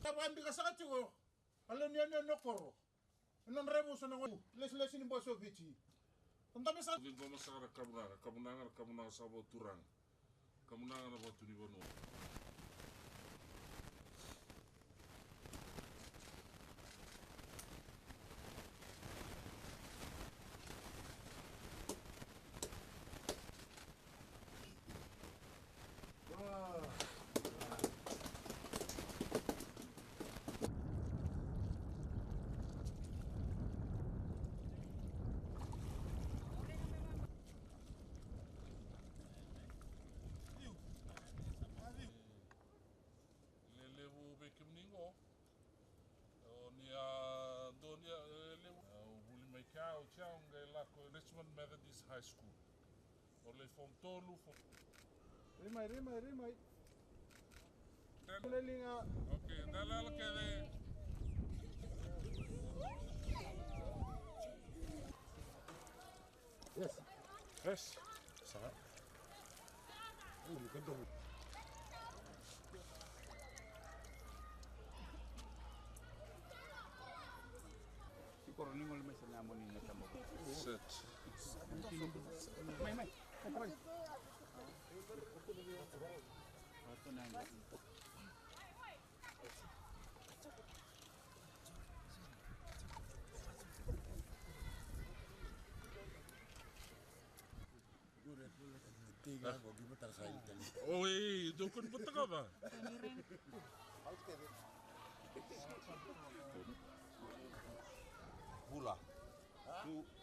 Tapos di ka sa katiwo, alam niya no koro. Non rebu so ngo les ni boso bici. Tantame sa Vin goma sa kabunanga sabo turang. Kabunanga na batu ni bono. Richmond Methodist High School. Oleh form tolu form. Rimai. Okay, dalal kede. Yes. Sa. Bukan dong. Coroni mo lemay sa namon ni natamo. Set. May. Ato na. Oi, dukun betul apa? Bula.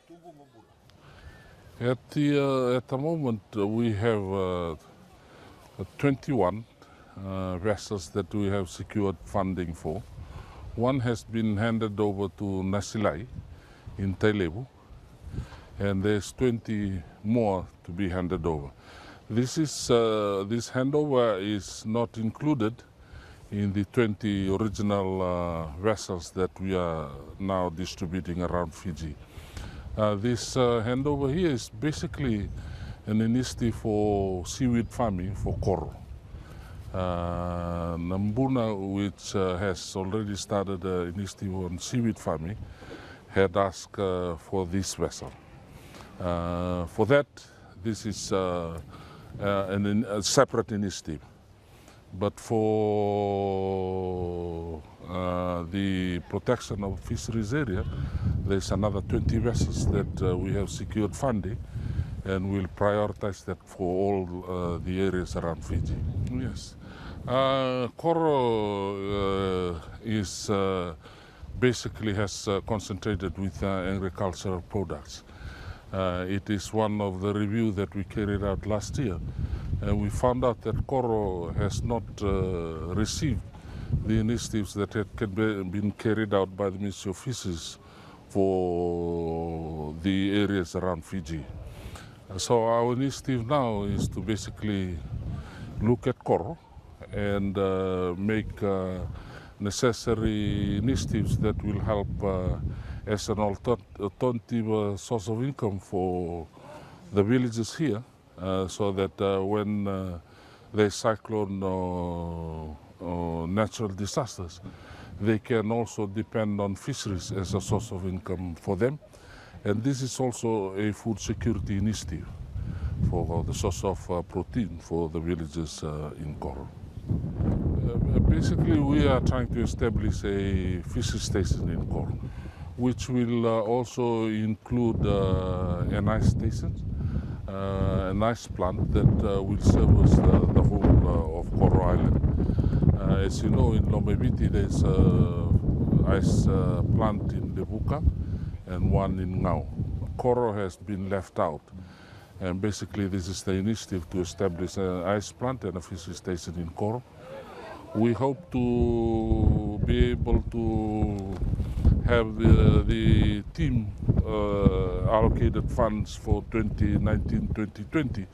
Tubuh membula. At the moment, we have 21 vessels that we have secured funding for. One has been handed over to Nasilai in Tailebu, and there's 20 more to be handed over. This handover is not included in the 20 original vessels that we are now distributing around Fiji. This handover here is basically an initiative for seaweed farming for coral. Nambuna, which has already started an initiative on seaweed farming, had asked for this vessel. For that, this is a separate initiative. But for the protection of fisheries area, there's another 20 vessels that we have secured funding, and we'll prioritize that for all the areas around Fiji. Yes. Coral is basically has concentrated with agricultural products. It is one of the review that we carried out last year. We found out that Coro has not received the initiatives that had been carried out by the Ministry of Fisheries for the areas around Fiji. So our initiative now is to basically look at Coro and make necessary initiatives that will help as an alternative source of income for the villages here. So that when there's cyclone or natural disasters, they can also depend on fisheries as a source of income for them. And this is also a food security initiative for the source of protein for the villages in Coral. Basically, we are trying to establish a fishing station in Coral, which will also include an ice station, a nice plant that will service the whole of Coral Island. As you know, in Lombebiti there's an ice plant in Levuka and one in Ngau. Coral has been left out, and basically this is the initiative to establish an ice plant and a fishing station in Coral. We hope to be able to have the team allocated funds for 2019-2020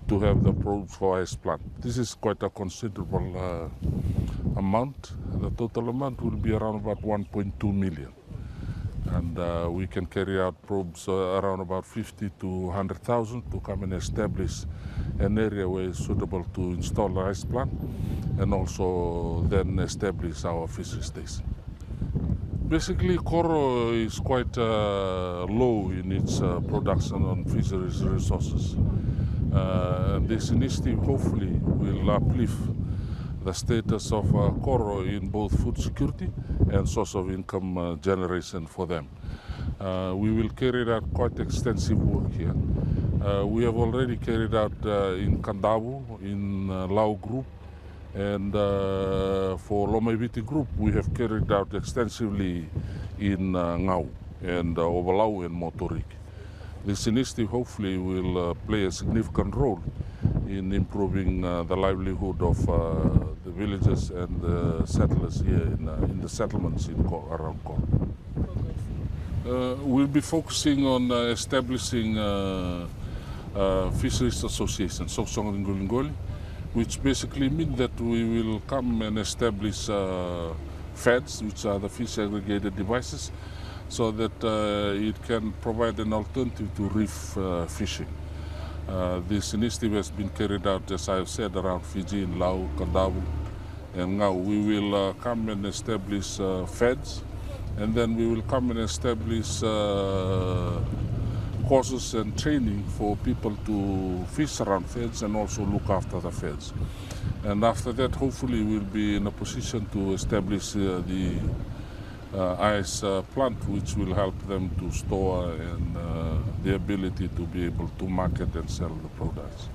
to have the approach for ice plant. This is quite a considerable amount. The total amount will be around about 1.2 million. And we can carry out probes around about 50 to 100,000 to come and establish an area where it's suitable to install the ice plant and also then establish our fishery station. Basically, Koro is quite low in its production on fisheries resources. This initiative hopefully will uplift the status of Koro in both food security and source of income generation for them. We will carry out quite extensive work here. We have already carried out in Kandavu, in Lau Group, and for Lomaiviti Group, we have carried out extensively in Ngau and Ovalau and Motorik. This initiative hopefully will play a significant role in improving the livelihood of the villagers and the settlers here in the settlements around Koro. We'll be focusing on establishing fisheries association, Soksong Lingolingoli, which basically means that we will come and establish FADs, which are the fish aggregated devices, so that it can provide an alternative to reef fishing. This initiative has been carried out, as I have said, around Fiji, in Lau, Kandavu, and Ngau. We will come and establish FADs, and then we will come and establish courses and training for people to fish around FADs and also look after the FADs. And after that, hopefully we'll be in a position to establish the ice plant, which will help them to store and the ability to be able to market and sell the products.